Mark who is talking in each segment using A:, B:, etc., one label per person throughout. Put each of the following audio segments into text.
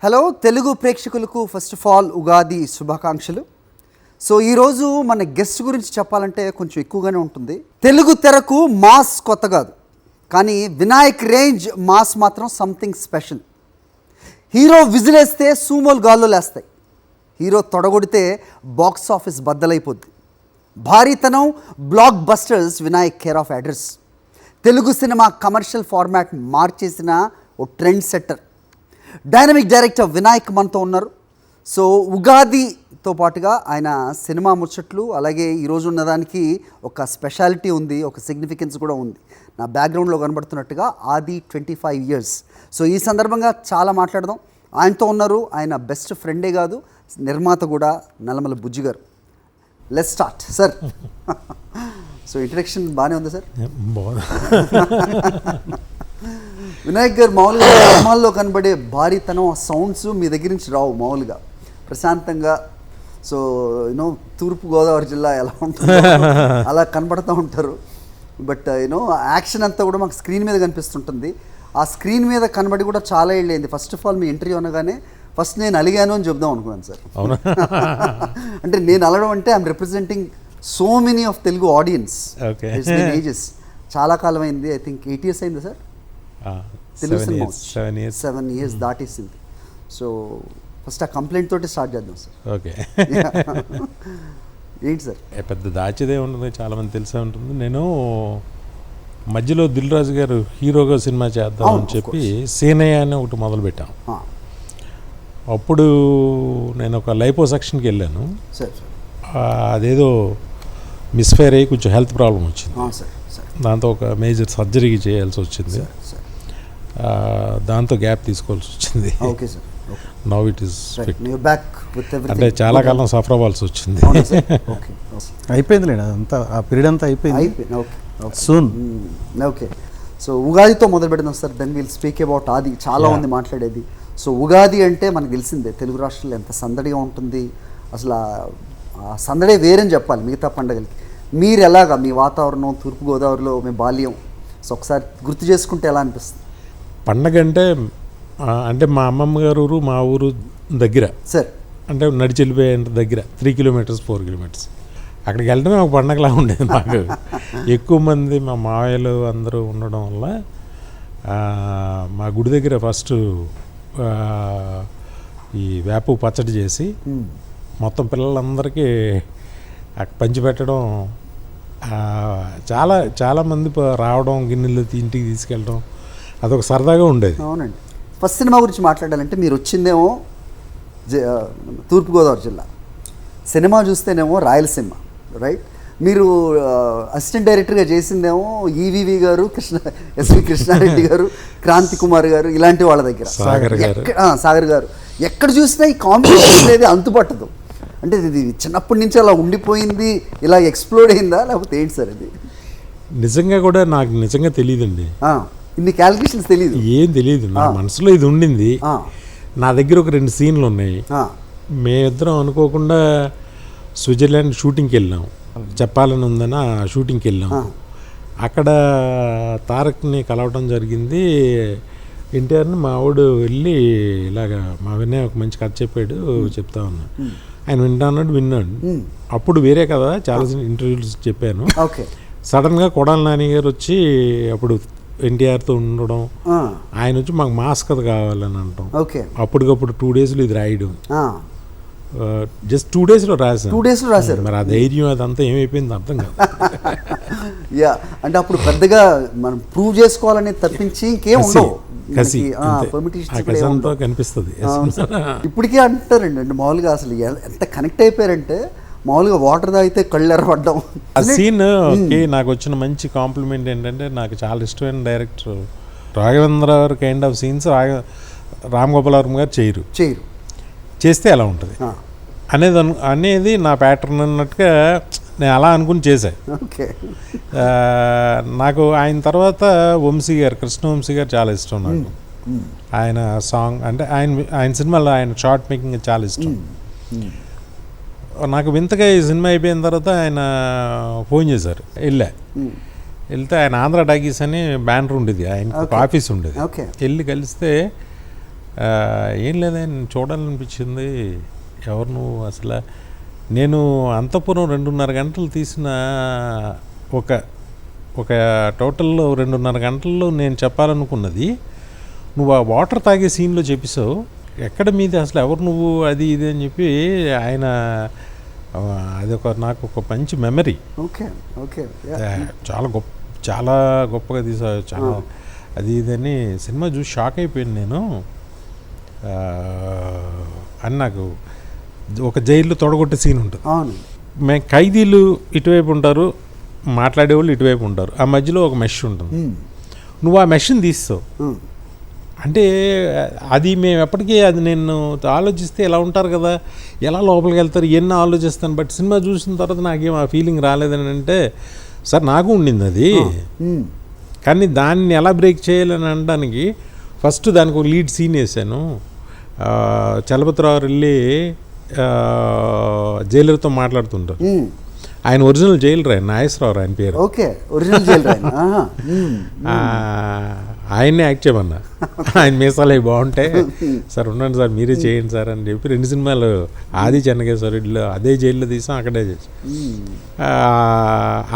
A: Hello Telugu ప్రేక్షకులకు first of all Ugadi శుభాకాంక్షలు. So ఈరోజు మన గెస్ట్ గురించి చెప్పాలంటే కొంచెం ఎక్కువగానే ఉంటుంది. తెలుగు తెరకు మాస్ కొత్త కాదు, కానీ వినాయక్ రేంజ్ మాస్ మాత్రం సంథింగ్ స్పెషల్. హీరో విజిలేస్తే సూమోలు గాల్లో లేస్తాయి, హీరో తొడగొడితే బాక్స్ ఆఫీస్ బద్దలైపోద్ది. భారీతనం, block busters Vinayak care of address. Telugu cinema commercial format మార్చేసిన ఓ trend setter. Dynamic director Vinayak మనతో ఉన్నారు. సో ఉగాదితో పాటుగా ఆయన సినిమా ముచ్చట్లు, అలాగే ఈరోజు ఉన్నదానికి ఒక స్పెషాలిటీ ఉంది, ఒక సిగ్నిఫికెన్స్ కూడా ఉంది. నా బ్యాక్గ్రౌండ్లో కనబడుతున్నట్టుగా ఆది 25 years. సో ఈ సందర్భంగా చాలా మాట్లాడదాం. ఆయనతో ఉన్నారు ఆయన బెస్ట్ ఫ్రెండే కాదు, నిర్మాత కూడా, నల్లమల బుజ్జి గారు. Let's start sir. So introduction బాగానే ఉంది సార్. వినాయక్ గారు, మామూలుగా సినిమాల్లో కనబడే భారీతనం, ఆ సౌండ్స్ మీ దగ్గర నుంచి రావు. మామూలుగా ప్రశాంతంగా, సో యూనో తూర్పుగోదావరి జిల్లా ఎలా ఉంటుందో అలా కనబడుతూ ఉంటారు. బట్ యూనో యాక్షన్ అంతా కూడా మాకు స్క్రీన్ మీద కనిపిస్తుంటుంది. ఆ స్క్రీన్ మీద కనబడి కూడా చాలా ఏళ్ళైంది. ఫస్ట్ ఆఫ్ ఆల్ మీ ఇంటర్వ్యూ అనగానే ఫస్ట్ నేను అలిగాను అని చెప్దాం అనుకున్నాను సార్. అంటే నేను అలగడం అంటే I'm representing so many of Telugu audience. Ages చాలా కాలం అయింది. ఐ థింక్ 8 years అయింది సార్. తెలుగు సినిమా 7 years దాటేసింది. సో ఫస్ట్ ఆ కంప్లైంట్ తోటి స్టార్ట్ చేద్దాం సార్.
B: ఓకే.
A: ఏంటి సార్?
B: పెద్ద దాచేదే ఉంటుంది, చాలామంది తెలిసే ఉంటుంది. నేను మధ్యలో దిల్ రాజు గారు హీరోగా సినిమా చేద్దాం అని చెప్పి సేనయ్య అని ఒకటి మొదలుపెట్టాం. అప్పుడు నేను ఒక లైపోసెక్షన్కి వెళ్ళాను. అదేదో మిస్ఫైర్ అయ్యి కొంచెం హెల్త్ ప్రాబ్లం వచ్చింది. దాంతో ఒక మేజర్ సర్జరీ చేయాల్సి వచ్చింది. దాంతో గ్యాప్ తీసుకోవాల్సి వచ్చింది. నౌ ఇట్ ఈస్ అంటే చాలా కాలం సఫర్ అవ్వాల్సి వచ్చింది.
C: అయిపోయింది లేండి, అదంతా ఆ పీరియడ్ అంతా అయిపోయింది. సూన్.
A: ఓకే. సో ఉగాదితో మొదలు పెడదాం sir. Then will speak about Aadi. చాలా ఉంది మాట్లాడేది. సో ఉగాది అంటే మనకు తెలిసిందే, తెలుగు రాష్ట్రాల్లో ఎంత సందడిగా ఉంటుంది. అసలు ఆ సందడే వేరని చెప్పాలి మిగతా పండుగలకి. మీరు ఎలాగా మీ వాతావరణం, తూర్పుగోదావరిలో మీ బాల్యం, సో ఒకసారి గుర్తు చేసుకుంటే ఎలా అనిపిస్తుంది?
B: పండగ అంటే మా అమ్మమ్మ గారు ఊరు మా ఊరు దగ్గర
A: సార్. అంటే
B: నడిచి వెళ్ళిపోయే దగ్గర 3 kilometers 4 kilometers. అక్కడికి వెళ్ళడమే ఒక పండగలా ఉండేది మాకు. ఎక్కువ మంది మా మావయ్యలు అందరూ ఉండడం వల్ల మా గుడి దగ్గర ఫస్ట్ ఈ వేప పచ్చడి చేసి మొత్తం పిల్లలందరికీ పంచిపెట్టడం, చాలామంది రావడం, గిన్నెలు ఇంటికి తీసుకెళ్ళడం, అదొక సరదాగా ఉండేది.
A: అవునండి. ఫస్ట్ సినిమా గురించి మాట్లాడాలంటే మీరు వచ్చిందేమో తూర్పుగోదావరి జిల్లా, సినిమా చూస్తేనేమో రాయలసీమ, రైట్? మీరు అసిస్టెంట్ డైరెక్టర్గా చేసిందేమో ఈవీవి గారు, ఎస్వి కృష్ణారెడ్డి గారు, క్రాంతి కుమార్ గారు, ఇలాంటి వాళ్ళ దగ్గర. సాగర్ గారు. ఎక్కడ చూసినా ఈ కాంబినేషన్ అనేది అంతుపట్టదు. అంటే ఇది చిన్నప్పటి నుంచి అలా ఉండిపోయింది, ఇలా ఎక్స్ప్లోర్ అయిందా, లేకపోతే ఏంటి సార్ ఇది?
B: నిజంగా కూడా నాకు నిజంగా తెలియదండి.
A: ఇన్ని క్యాలిక్యులేషన్స్ తెలియదు,
B: ఏం తెలియదు. నా మనసులో ఇది ఉండింది. నా దగ్గర ఒక 2 scenes ఉన్నాయి. మేమిద్దరం అనుకోకుండా స్విట్జర్లాండ్ షూటింగ్కి వెళ్ళాం. చెప్పాలని ఉందని ఆ షూటింగ్కి వెళ్ళాం. అక్కడ తారక్ని కలవటం జరిగింది. ఎన్టీఆర్ని మా ఆవిడ వెళ్ళి ఇలాగా మా వినయ్ ఒక మంచి కథ చెప్పాడు, చెప్తా ఉన్నా. ఆయన విన్నాడు. అప్పుడు వేరే కదా చాలా ఇంటర్వ్యూస్ చెప్పాను. సడన్గా కొడాలి నాని గారు వచ్చి అప్పుడు ఎన్టీఆర్తో ఉండడం, ఆయన వచ్చి మాకు మాస్ కథ కావాలని అంటాం. అప్పటికప్పుడు 2 daysలో ఇది రాయడం. జస్ట్ 2 daysలో రాశారు. మరి ఆ ధైర్యం అదంతా ఏమైపోయింది అర్థం కాదు.
A: యా, అంటే అప్పుడు పెద్దగా మనం ప్రూవ్ చేసుకోవాలని తప్పించి ఇంకేం ఉండవు.
B: కనిపిస్తుంది.
A: ఇప్పటికే అంటారండి, అంటే మామూలుగా అసలు ఎంత కనెక్ట్ అయిపోయారంటే, మామూలుగా వాటర్ తాగితే కళ్ళు ఎర్రపడ్డం.
B: ఆ సీన్ నాకు వచ్చిన మంచి కాంప్లిమెంట్ ఏంటంటే, నాకు చాలా ఇష్టమైన డైరెక్టర్ రాఘవేంద్ర గారు kind of scenes Ram Gopal Varma గారు చేయరు. చేస్తే ఎలా ఉంటుంది అనేది నా ప్యాటర్న్ అన్నట్టుగా నేను అలా అనుకుని చేశాను. నాకు ఆయన తర్వాత వంశీ గారు, కృష్ణవంశీ గారు చాలా ఇష్టం నాకు. ఆయన సాంగ్ అంటే ఆయన సినిమాలో ఆయన షార్ట్ మేకింగ్ చాలా ఇష్టం నాకు. వింతగా ఈ సినిమా అయిపోయిన తర్వాత ఆయన ఫోన్ చేశారు. వెళ్తే ఆయన ఆంధ్ర టాకీస్ అని బ్యానర్ ఉండేది, ఆయన ఆఫీస్ ఉండేది. వెళ్ళి కలిస్తే ఏం లేదని చూడాలనిపించింది. ఎవరు నువ్వు అసలు? నేను అంతఃపురం 2.5 గంటలు తీసిన ఒక టోటల్లో 2.5 గంటల్లో నేను చెప్పాలనుకున్నది నువ్వు ఆ వాటర్ తాగే సీన్లో చెప్పేసావు. ఎక్కడ మీది అసలు, ఎవరు నువ్వు, అది ఇది అని చెప్పి ఆయన నాకు ఒక మంచి మెమరీ.
A: ఓకే ఓకే,
B: చాలా గొప్పగా తీసావు, చాలా అది ఇదని. సినిమా చూసి షాక్ అయిపోయాను నేను. అని నాకు ఒక జైల్లో తొడగొట్టే సీన్ ఉంటుంది. మేము ఖైదీలు ఇటువైపు ఉంటారు, మాట్లాడేవాళ్ళు ఇటువైపు ఉంటారు, ఆ మధ్యలో ఒక మెష్ ఉంటుంది. నువ్వు ఆ మెష్ని తీస్తావు అంటే అది మేము ఎప్పటికీ అది నేను ఆలోచిస్తే ఎలా ఉంటారు కదా, ఎలా లోపలికి వెళ్తారు, ఎన్ని ఆలోచిస్తాను. బట్ సినిమా చూసిన తర్వాత నాకేం ఆ ఫీలింగ్ రాలేదని అంటే, సార్ నాకు ఉండింది అది, కానీ దాన్ని ఎలా బ్రేక్ చేయాలని అనడానికి ఫస్ట్ దానికి ఒక లీడ్ సీన్ వేసాను. చలపతిరావు వెళ్ళి జైలర్తో మాట్లాడుతుంటారు. ఆయన ఒరిజినల్ జైలర్, ఆయన నాగేశ్వరరావు ఆయన పేరు.
A: Okay, original Jailer.
B: ఆయన్నే యాక్ట్ చేయమన్నా. ఆయన మీసాలు అవి బాగుంటాయి సార్, ఉండండి సార్ మీరే చేయండి సార్ అని చెప్పి 2 సినిమాలు ఆది చెన్నకేశ్వరుడిలో అదే జైల్లో తీసాం, అక్కడే చేసాం.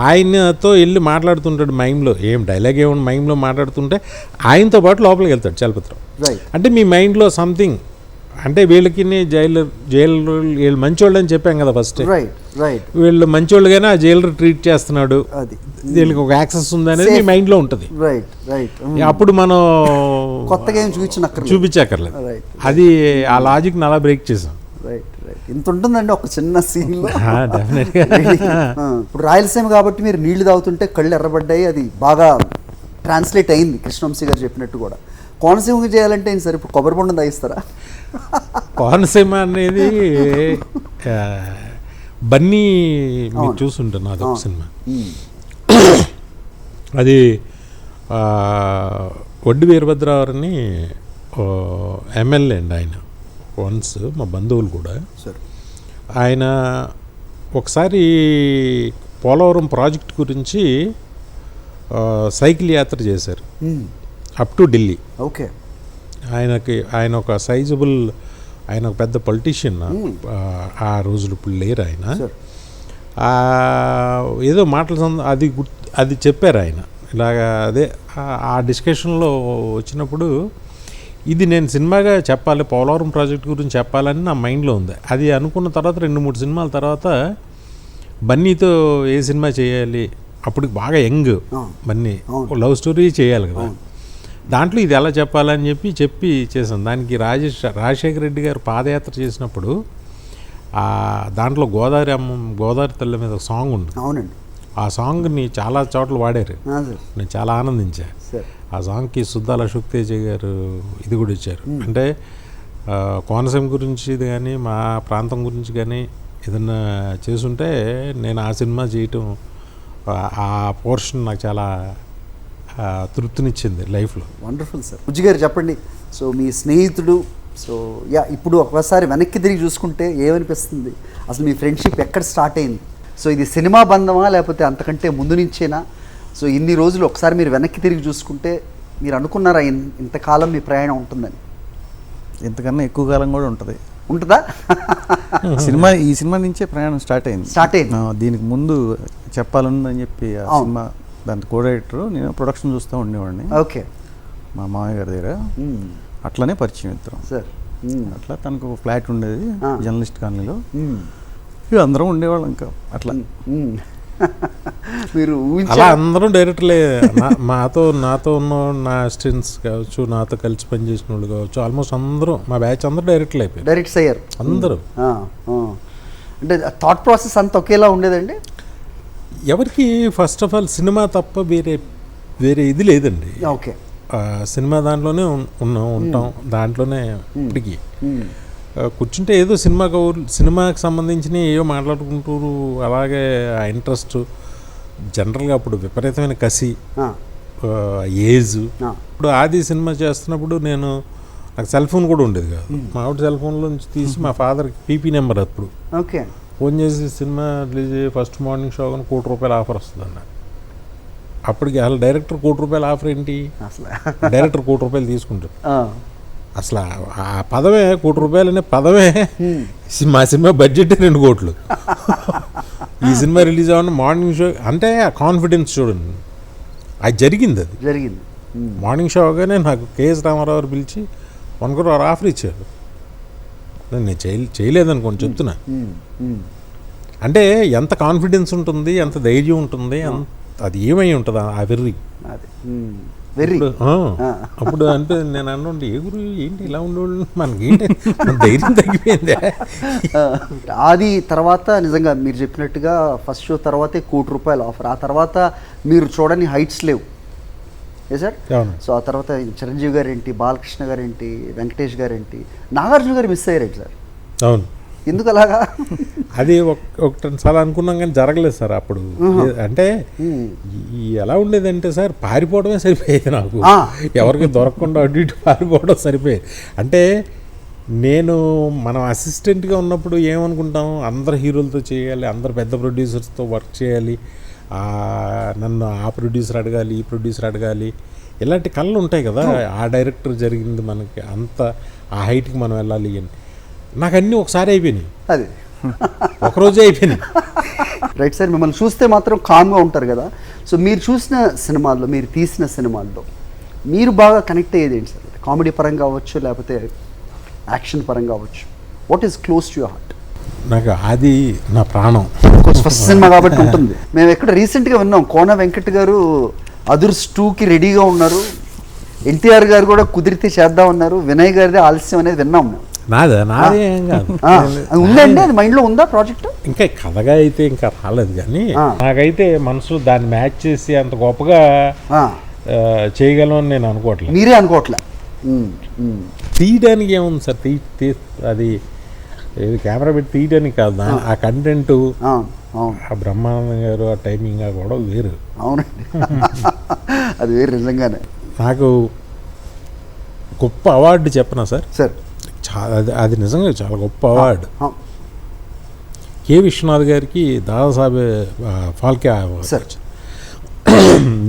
B: ఆయనతో వెళ్ళి మాట్లాడుతుంటాడు మైండ్లో, ఏం డైలాగ్ ఏమన్నా మైండ్లో మాట్లాడుతుంటే ఆయనతో పాటు లోపలికి వెళ్తాడు చలపతిరావు. అంటే మీ మైండ్లో సంథింగ్, అంటే వీళ్ళకి జైలు వీళ్ళు మంచోళ్ళు అని చెప్పాం కదా ఫస్ట్, వీళ్ళు మంచోళ్ళుగానే ఆ జైలర్ ట్రీట్ చేస్తున్నాడు, వీళ్ళకి ఒక యాక్సెస్ ఉందనేది మీ మైండ్లో ఉంటుంది. అప్పుడు మనం
A: కొత్తగా
B: చూపించక్కర్లేదు. అది ఆ లాజిక్ని అలా బ్రేక్ చేసాం.
A: ఇంత ఉంటుందండి ఒక చిన్న సీన్లో. ఇప్పుడు రాయలసీమ కాబట్టి మీరు నీళ్లు తాగుతుంటే కళ్ళు ఎర్రబడ్డాయి, అది బాగా ట్రాన్స్లేట్ అయింది కృష్ణవంశీ గారు చెప్పినట్టు కూడా. కోనసీమకి చేయాలంటే ఏంటి సార్, ఇప్పుడు కొబ్బరి బొండం తాగిస్తారా?
B: కోనసీమ అనేది బన్నీ మీరు చూసుంటాను, అదొక సినిమా. అది వడ్డి వీరభద్రరావుని ఎమ్మెల్యే అండి ఆయన, వన్స్ మా బంధువులు కూడా. ఆయన ఒకసారి పోలవరం ప్రాజెక్ట్ గురించి సైకిల్ యాత్ర చేశారు అప్ టు ఢిల్లీ.
A: ఓకే,
B: ఆయన ఒక సైజబుల్, ఆయన ఒక పెద్ద పొలిటీషియన్ ఆ రోజులు, ఇప్పుడు లేరు ఆయన. ఏదో మాటలు అది చెప్పారు ఆయన ఇలాగా. అదే ఆ డిస్కషన్లో వచ్చినప్పుడు ఇది నేను సినిమాగా చెప్పాలి, పోలవరం ప్రాజెక్ట్ గురించి చెప్పాలని నా మైండ్లో ఉంది. అది అనుకున్న తర్వాత 2-3 సినిమాల తర్వాత బన్నీతో ఏ సినిమా చేయాలి, అప్పటికి బాగా యంగ్ బన్నీ, లవ్ స్టోరీ చేయాలి కదా, దాంట్లో ఇది ఎలా చెప్పాలని చెప్పి చేశాను. దానికి రాజశేఖర రెడ్డి గారు పాదయాత్ర చేసినప్పుడు దాంట్లో గోదావరి తల్లి మీద ఒక సాంగ్ ఉంది.
A: అవునండి,
B: ఆ సాంగ్ని చాలా చోట్ల వాడారు, నేను చాలా ఆనందించా. ఆ సాంగ్కి సుద్దాల అశోక్ తేజ గారు ఇది కూడా ఇచ్చారు. అంటే కోనసీమ గురించి ఇది కానీ మా ప్రాంతం గురించి కానీ ఏదన్నా చేసుంటే నేను ఆ సినిమా చేయటం, ఆ పోర్షన్ నాకు చాలా తృప్తినిచ్చింది లైఫ్లో.
A: Wonderful sir. బుజ్జి గారు చెప్పండి, సో మీ స్నేహితుడు, సో ఇప్పుడు ఒకసారి వెనక్కి తిరిగి చూసుకుంటే ఏమనిపిస్తుంది, అసలు మీ ఫ్రెండ్షిప్ ఎక్కడ స్టార్ట్ అయింది? సో ఇది సినిమా బంధమా లేకపోతే అంతకంటే ముందు నుంచేనా? సో ఇన్ని రోజులు ఒకసారి మీరు వెనక్కి తిరిగి చూసుకుంటే మీరు అనుకున్నారా ఇంతకాలం మీ ప్రయాణం ఉంటుందని?
C: ఇంతకన్నా ఎక్కువ కాలం కూడా
A: ఉంటుందా?
C: ఈ సినిమా నుంచే ప్రయాణం స్టార్ట్ అయింది. దీనికి ముందు చెప్పాలని చెప్పి ఆ సినిమా దాని కో-డైరెక్టర్, నేను ప్రొడక్షన్ చూస్తూ ఉండేవాడిని.
A: ఓకే,
C: మా మామయ్య గారి దగ్గర. అట్లనే పరిచయం ఇద్దరం సార్. అట్లా తనకు ఒక ఫ్లాట్ ఉండేది జర్నలిస్ట్ కాలనీలో, అందరం ఉండేవాళ్ళం. ఇంకా అట్లా
A: మీరు
B: అలా అందరూ డైరెక్టర్లే. నాతో ఉన్న నా అసిస్టెంట్స్ కావచ్చు, నాతో కలిసి పనిచేసిన వాళ్ళు కావచ్చు, ఆల్మోస్ట్ అందరూ మా బ్యాచ్ అందరూ డైరెక్టర్స్ అయ్యారు అందరూ.
A: అంటే థాట్ ప్రాసెస్ అంతా ఒకేలా ఉండేదండి?
B: ఎవరికి ఫస్ట్ ఆఫ్ ఆల్ సినిమా తప్ప వేరే ఇది లేదండి.
A: ఓకే,
B: సినిమా దాంట్లోనే ఉంటాం, దాంట్లోనే ఇప్పటికీ కూర్చుంటే ఏదో సినిమాకి సంబంధించిన ఏవో మాట్లాడుకుంటూ అలాగే ఆ ఇంట్రెస్ట్, జనరల్గా అప్పుడు విపరీతమైన కసి, ఏజ్. ఇప్పుడు ఆది సినిమా చేస్తున్నప్పుడు నాకు సెల్ ఫోన్ కూడా ఉండేది కాదు. మా ఆవిడ సెల్ ఫోన్లో నుంచి తీసి మా ఫాదర్కి పీపీ నెంబర్ అప్పుడు ఫోన్ చేసి సినిమా రిలీజ్ అయ్యి ఫస్ట్ మార్నింగ్ షో కానీ ₹1,00,00,000 ఆఫర్ వస్తుంది అన్న. అప్పటికి అసలు డైరెక్టర్ ₹1,00,00,000 ఆఫర్ ఏంటి, అసలు డైరెక్టర్ ₹1,00,00,000 తీసుకుంటారు. అసలు ఆ పదమే ₹1 కోటి అనే పదమే మా సినిమా బడ్జెట్ 2 కోట్లు. ఈ సినిమా రిలీజ్ అవ్వడం మార్నింగ్ షో అంటే ఆ కాన్ఫిడెన్స్ చూడండి, అది జరిగింది. మార్నింగ్ షో అవగానే నాకు కేఎస్ రామారావు గారు పిలిచి ₹1 కోటి ఆఫర్ ఇచ్చారు. నేను చేయలేదనుకోండి చెప్తున్నా. అంటే ఎంత కాన్ఫిడెన్స్ ఉంటుంది, ఎంత ధైర్యం ఉంటుంది, అది ఏమై ఉంటుంది ఆ వెర్రి. అప్పుడు అంటే నేను అన్నండి ఏ గురు ఏంటి ఇలా ఉండేవాళ్ళు, మనకి ఏంటి ధైర్యం తగ్గిపోయింది.
A: అది తర్వాత నిజంగా మీరు చెప్పినట్టుగా ఫస్ట్ షో తర్వాతే ₹1 కోటి ఆఫర్. ఆ తర్వాత మీరు చూడని హైట్స్ లేవు సార్. సో ఆ తర్వాత చిరంజీవి గారు ఏంటి, బాలకృష్ణ గారు ఏంటి, వెంకటేష్ గారు ఏంటి, నాగార్జున గారు మిస్ అయ్యారు సార్.
B: అవును,
A: ఎందుకు అలాగా?
B: అది ఒకసారి అనుకున్నాం కానీ జరగలేదు సార్ అప్పుడు. అంటే ఎలా ఉండేదంటే సార్, పారిపోవడమే సరిపోయేది నాకు. ఎవరికి దొరకకుండా అటు ఇటు పారిపోవడం సరిపోయేది. అంటే మనం అసిస్టెంట్గా ఉన్నప్పుడు ఏమనుకుంటాం, అందరు హీరోలతో చేయాలి, అందరు పెద్ద ప్రొడ్యూసర్స్తో వర్క్ చేయాలి, నన్ను ఆ ప్రొడ్యూసర్ అడగాలి, ఈ ప్రొడ్యూసర్ అడగాలి, ఇలాంటి కళ్ళు ఉంటాయి కదా. ఆ డైరెక్టర్ జరిగింది మనకి, అంత ఆ హైట్కి మనం వెళ్ళాలి అని. నాకు అన్నీ ఒకసారి అయిపోయినాయి,
A: అది
B: ఒకరోజే అయిపోయినాయి.
A: Right sir. మిమ్మల్ని చూస్తే మాత్రం కామ్గా ఉంటారు కదా. సో మీరు చూసిన సినిమాల్లో, మీరు తీసిన సినిమాల్లో మీరు బాగా కనెక్ట్ అయ్యేది ఏంటి సార్? కామెడీ పరంగా అవ్వచ్చు, లేకపోతే యాక్షన్ పరంగా అవ్వచ్చు. What is close to your heart?
B: నాకు అది నా ప్రాణం.
A: ఫస్ట్ సినిమా కాబట్టి ఉంటుంది. మేము ఎక్కడ రీసెంట్గా విన్నాం, కోన వెంకట్ గారు అదుర్స్ 2కి రెడీగా ఉన్నారు, ఎన్టీఆర్ గారు కూడా కుదిరితే చేద్దాం ఉన్నారు, వినయ్ గారిదే ఆలస్యం అనేది విన్నాం మేము.
B: నాదే ఏం కాదు,
A: ఉందండి, అది మైండ్లో ఉందా ప్రాజెక్ట్?
B: ఇంకా కథగా అయితే ఇంకా రాలేదు, కానీ నాకైతే మనసులో దాన్ని మ్యాచ్ చేసి అంత గొప్పగా చేయగలం అని నేను అనుకోవట్లేదు.
A: మీరే అనుకోవట్లే?
B: తీయడానికి ఏముంది సార్, అది కెమెరా పెట్టి తీయడానికి కాదు, ఆ కంటెంట్, ఆ బ్రహ్మానందం గారు ఆ టైమింగ్ కూడా వేరు.
A: అవునండి, అది వేరు నిజంగానే.
B: నాకు గొప్ప అవార్డు చెప్పనా సార్?
A: సార్
B: అది నిజంగా చాలా గొప్ప అవార్డు. కె విశ్వనాథ్ గారికి దాదాసాహెబ్ ఫాల్కే అవార్డు.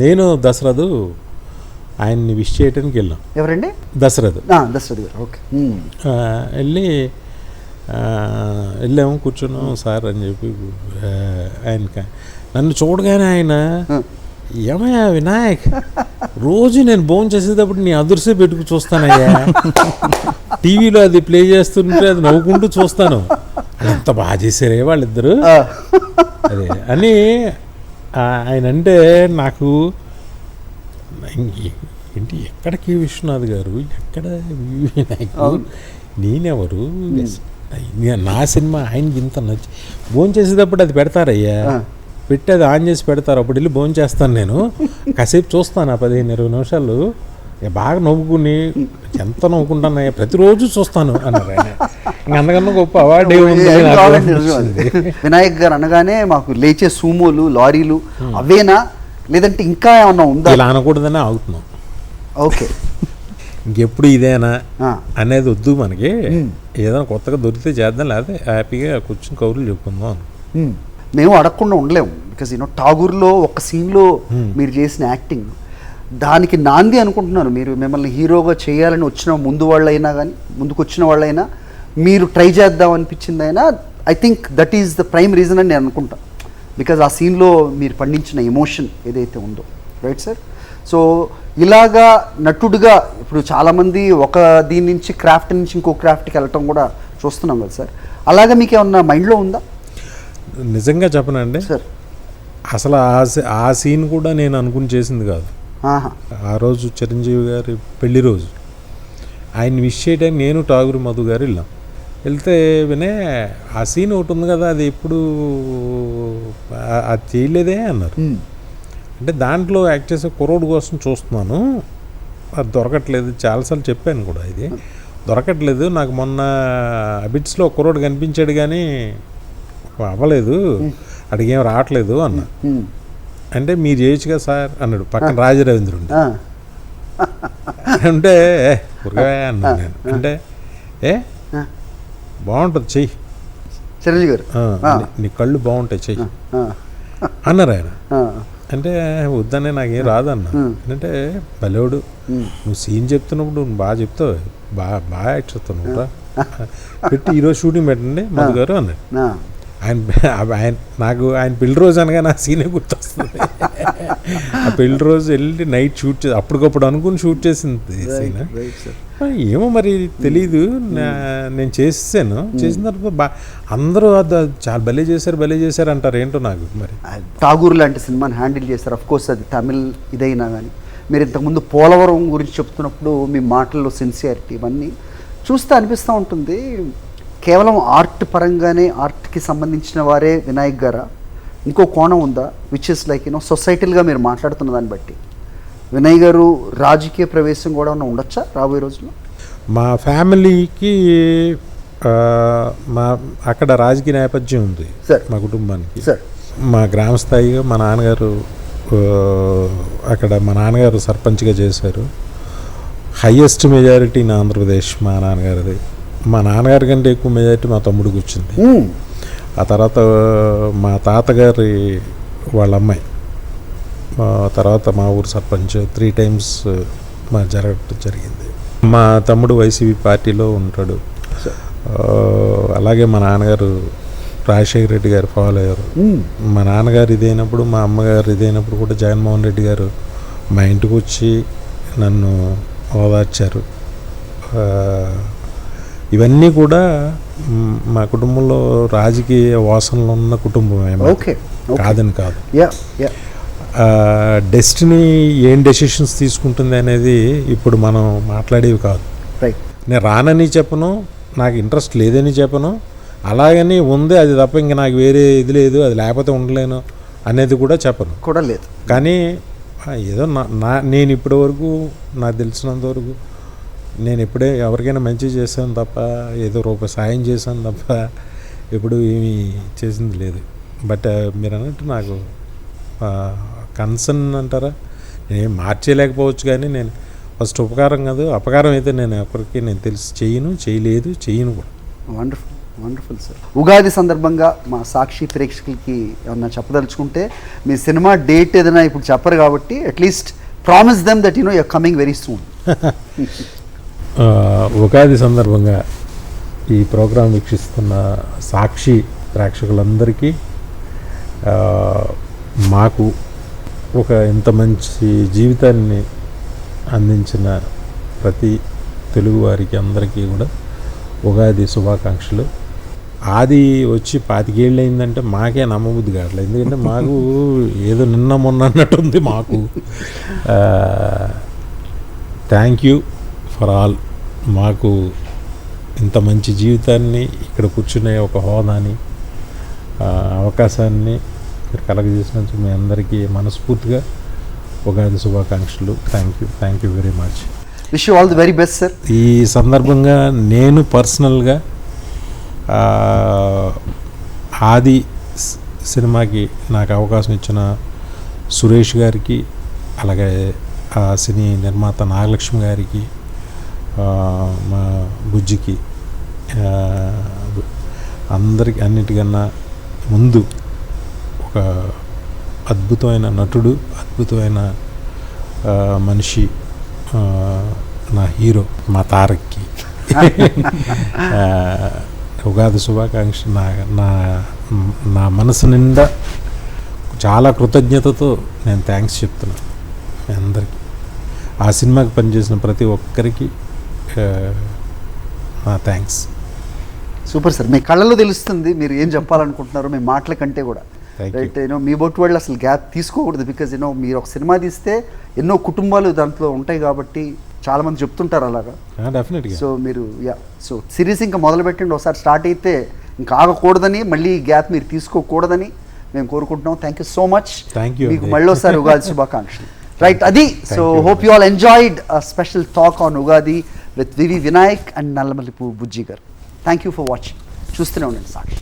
B: నేను దశరథు ఆయన్ని విష్ చేయడానికి వెళ్ళాం.
A: ఎవరండి?
B: దశరథ్
A: గారు. ఓకే.
B: వెళ్ళాము, కూర్చున్నాం సార్ అని చెప్పి. ఆయన నన్ను చూడగానే ఆయన, ఏమయ్యా వినాయక్, రోజు నేను భోజనం చేసేటప్పుడు నీ అదుర్సే పెట్టుకు చూస్తానయ్యా, టీవీలో అది ప్లే చేస్తుంటే అది నవ్వుకుంటూ చూస్తాను, ఎంత బాగా చేశారే వాళ్ళిద్దరు అదే అని ఆయన అంటే. నాకు ఏంటి, ఎక్కడ కె విశ్వనాథ్ గారు, ఎక్కడ వినాయక్, నేనెవరు, నా సినిమా ఆయనకి ఇంత నచ్చి భోజనం చేసేటప్పుడు అది పెడతారయ్యా, పెట్టి అది ఆన్ చేసి పెడతారు, అప్పుడు వెళ్ళి భోజనం చేస్తాను నేను, కాసేపు చూస్తాను 15-20 నిమిషాలు, బాగా నవ్వుకుని, ఎంత నవ్వుకుంటానయ్యా, ప్రతిరోజు చూస్తాను అన్నారు ఆయన. ఇంక అంతకన్నా గొప్ప అవార్డు ఏముంది?
A: వినాయక్ గారు అనగానే మాకు లేచే సూమోలు, లారీలు అవేనా, లేదంటే ఇంకా ఏమన్నా ఉందా?
B: ఇలా అనకూడదనే ఆగుతున్నాం.
A: ఓకే,
B: ఇంకెప్పుడు ఇదేనా అనేది వద్దు మనకి, ఏదైనా కొత్తగా దొరికితే చేద్దాం, లేకపోతే హ్యాపీగా కూర్చొని కౌరులు చెప్పుకుందాం.
A: మేము అడగకుండా ఉండలేము, బికాజ్ ఠాగూర్లో ఒక సీన్లో మీరు చేసిన యాక్టింగ్ దానికి నాంది అనుకుంటున్నాను. మిమ్మల్ని హీరోగా చేయాలని వచ్చిన ముందుకు వచ్చిన వాళ్ళైనా మీరు ట్రై చేద్దాం అనిపించింది అయినా, I think that is the prime reason అని నేను అనుకుంటాను. బికాజ్ ఆ సీన్లో మీరు పండించిన ఎమోషన్ ఏదైతే ఉందో, రైట్ సార్. సో ఇలాగా నటుడుగా ఇప్పుడు చాలామంది ఒక దీని నుంచి క్రాఫ్ట్ నుంచి ఇంకో క్రాఫ్ట్కి వెళ్ళటం కూడా చూస్తున్నాం కదా సార్, అలాగా మీకు ఏమన్నా మైండ్లో ఉందా?
B: నిజంగా చెప్పనండి
A: సార్,
B: అసలు ఆ సీన్ కూడా నేను అనుకుని చేసింది కాదు. ఆ రోజు చిరంజీవి గారి పెళ్లి రోజు ఆయన విష్ చేయడానికి నేను ఠాగూర్ మధు గారు వెళ్ళాం. వెళ్తే ఆ సీన్ ఒకటి ఉంది కదా, అది ఎప్పుడు అది చేయలేదే అన్నారు. అంటే దాంట్లో యాక్ట్ చేసే కుర్రోడు కోసం చూస్తున్నాను, అది దొరకట్లేదు, చాలాసార్లు చెప్పాను కూడా, ఇది దొరకట్లేదు నాకు. మొన్న అబిట్స్లో కుర్రోడు కనిపించాడు కానీ అవ్వలేదు, అడిగేం రావట్లేదు అన్న. అంటే మీరు చేయొచ్చు కదా సార్ అన్నాడు, పక్కన రాజరవీంద్రుడు అంటే అన్నా నేను. అంటే బాగుంటుంది చెయ్యి
A: చిరంజీవి గారు,
B: నీ కళ్ళు బాగుంటాయి చెయ్యి అన్నారు ఆయన. అంటే వద్దనే నాకేం రాదన్న. ఏంటంటే బలోడు నువ్వు సీన్ చెప్తున్నప్పుడు నువ్వు బాగా చెప్తావు, బాగా యాక్ట్ చేస్తావు నువ్వు రా. పెట్టి ఈరోజు షూటింగ్ పెట్టండి మధు గారు అన్నాడు. ఆయన నాకు ఆయన పెళ్లి రోజు అనగా నా సీనే గుర్తొస్తుంది. ఆ పెళ్లి రోజు వెళ్ళి నైట్ షూట్ చేసి అప్పటికప్పుడు అనుకుని షూట్ చేసింది సీన్. ఏమో మరి తెలీదు, నేను చేసేసాను. చేసిన తర్వాత అందరూ చాలా భలే చేశారు అంటారు. ఏంటో నాకు మరి.
A: ఠాగూర్ లాంటి సినిమాని హ్యాండిల్ చేశారు. అఫ్ కోర్స్ అది తమిళ్ ఇదైనా కానీ మీరు ఇంతకుముందు పోలవరం గురించి చెప్తున్నప్పుడు మీ మాటల్లో సిన్సియారిటీ ఇవన్నీ చూస్తే అనిపిస్తూ ఉంటుంది. కేవలం ఆర్ట్ పరంగానే ఆర్ట్కి సంబంధించిన వారే వినాయక్ గారా, ఇంకో కోణం ఉందా? విచ్ ఇస్ లైక్ సొసైటీలుగా మీరు మాట్లాడుతున్న దాన్ని బట్టి వినయ్ గారు రాజకీయ ప్రవేశం కూడా ఉండొచ్చా రాబోయే రోజుల్లో?
B: మా ఫ్యామిలీకి అక్కడ రాజకీయ నేపథ్యం ఉంది
A: సార్
B: మా కుటుంబానికి.
A: సార్
B: మా గ్రామ స్థాయిగా మా నాన్నగారు అక్కడ మా నాన్నగారు సర్పంచ్గా చేశారు. హయ్యెస్ట్ మెజారిటీ ఇన్ ఆంధ్రప్రదేశ్ మా నాన్నగారిది. మా నాన్నగారి కంటే ఎక్కువ మెజారిటీ మా తమ్ముడికి వచ్చింది. ఆ తర్వాత మా తాతగారి వాళ్ళ అమ్మాయి తర్వాత మా ఊరు సర్పంచ్ 3 times మా జరగడం జరిగింది. మా తమ్ముడు వైసీపీ పార్టీలో ఉంటాడు. అలాగే మా నాన్నగారు రాజశేఖర రెడ్డి గారు ఫాలో అయ్యారు. మా నాన్నగారు ఇదైనప్పుడు మా అమ్మగారు ఇదైనప్పుడు కూడా జగన్మోహన్ రెడ్డి గారు మా ఇంటికి వచ్చి నన్ను ఓదార్చారు. ఇవన్నీ కూడా మా కుటుంబంలో రాజకీయ వాసనలు ఉన్న కుటుంబమే, కాదని కాదు. డెస్టినీ ఏం డెసిషన్స్ తీసుకుంటుంది అనేది ఇప్పుడు మనం మాట్లాడేవి కాదు. నేను రానని చెప్పను, నాకు ఇంట్రెస్ట్ లేదని చెప్పను, అలాగని ఉంది అది తప్ప ఇంక నాకు వేరే ఇది లేదు, అది లేకపోతే ఉండలేను అనేది కూడా చెప్పను
A: కూడా లేదు.
B: కానీ ఏదో నేను ఇప్పటి వరకు నాకు తెలిసినంత వరకు నేను ఎప్పుడే ఎవరికైనా మంచి చేశాను తప్ప, ఏదో రూపాయి సాయం చేశాను తప్ప ఎప్పుడు ఏమీ చేసింది లేదు. బట్ మీరు అన్నట్టు నాకు కన్సర్న్ అంటారా, నేనేం మార్చేయలేకపోవచ్చు. కానీ నేను ఫస్ట్ ఉపకారం కాదు అపకారం అయితే నేను ఎవరికి నేను తెలిసి చేయను కూడా.
A: Wonderful wonderful sir. ఉగాది సందర్భంగా మా సాక్షి ప్రేక్షకులకి ఏమన్నా చెప్పదలుచుకుంటే, మీ సినిమా డేట్ ఏదైనా ఇప్పుడు చెప్పరు కాబట్టి at least promise them that you're coming very soon.
B: Ugadi సందర్భంగా ఈ ప్రోగ్రాం వీక్షిస్తున్న సాక్షి ప్రేక్షకులందరికీ మాకు ఒక ఇంత మంచి జీవితాన్ని అందించిన ప్రతి తెలుగువారికి అందరికీ కూడా ఉగాది శుభాకాంక్షలు. ఆది వచ్చి 25 ఏళ్ళు అయిందంటే మాకే నమ్మబుద్ధి కావట్లేదు, ఎందుకంటే మాకు ఏదో నిన్న మొన్న అన్నట్టుంది మాకు. Thank you for all. మాకు ఇంత మంచి జీవితాన్ని ఇక్కడ కూర్చునే ఒక హోదాని అవకాశాన్ని మీరు కలగజేసినందుకు మీ అందరికీ మనస్ఫూర్తిగా ఉగాది శుభాకాంక్షలు. Thank you very much.
A: Wish you all the very best sir.
B: ఈ సందర్భంగా నేను పర్సనల్గా ఆది సినిమాకి నాకు అవకాశం ఇచ్చిన సురేష్ గారికి, అలాగే ఆ సినీ నిర్మాత నాగలక్ష్మి గారికి, మా బుజ్జికి, అందరికి అన్నిటికన్నా ముందు ఒక అద్భుతమైన నటుడు, అద్భుతమైన మనిషి, నా హీరో మా తారక్కి ఉగాది శుభాకాంక్ష. నా మనసు నిండా చాలా కృతజ్ఞతతో నేను థ్యాంక్స్ చెప్తున్నాను మీ అందరికీ. ఆ సినిమాకి పనిచేసిన ప్రతి ఒక్కరికి నా థ్యాంక్స్.
A: Super sir. మీ కళ్ళలో తెలుస్తుంది మీరు ఏం చెప్పాలనుకుంటున్నారో మీ మాటల కంటే కూడా. రైట్, మీ బొట్టు వాళ్ళు అసలు గ్యాప్ తీసుకోకూడదు. బికాజ్ మీరు ఒక సినిమా తీస్తే ఎన్నో కుటుంబాలు దాంట్లో ఉంటాయి కాబట్టి చాలామంది చెప్తుంటారు అలాగా.
B: డెఫినెట్గా.
A: సో మీరు సో సిరీస్ ఇంకా మొదలు పెట్టండి. ఒకసారి స్టార్ట్ అయితే ఇంకా ఆగకూడదని, మళ్ళీ గ్యాప్ మీరు తీసుకోకూడదని మేము కోరుకుంటున్నాం. Thank you so much. మీకు మళ్ళీ ఒకసారి ఉగాది శుభాకాంక్షలు. రైట్, అది. So hope you all enjoyed special talk on Ugadi with V V Vinayak and Nallamalli Bujji garu. Thank you for watching. చూస్తూనే ఉండండి సాక్షి.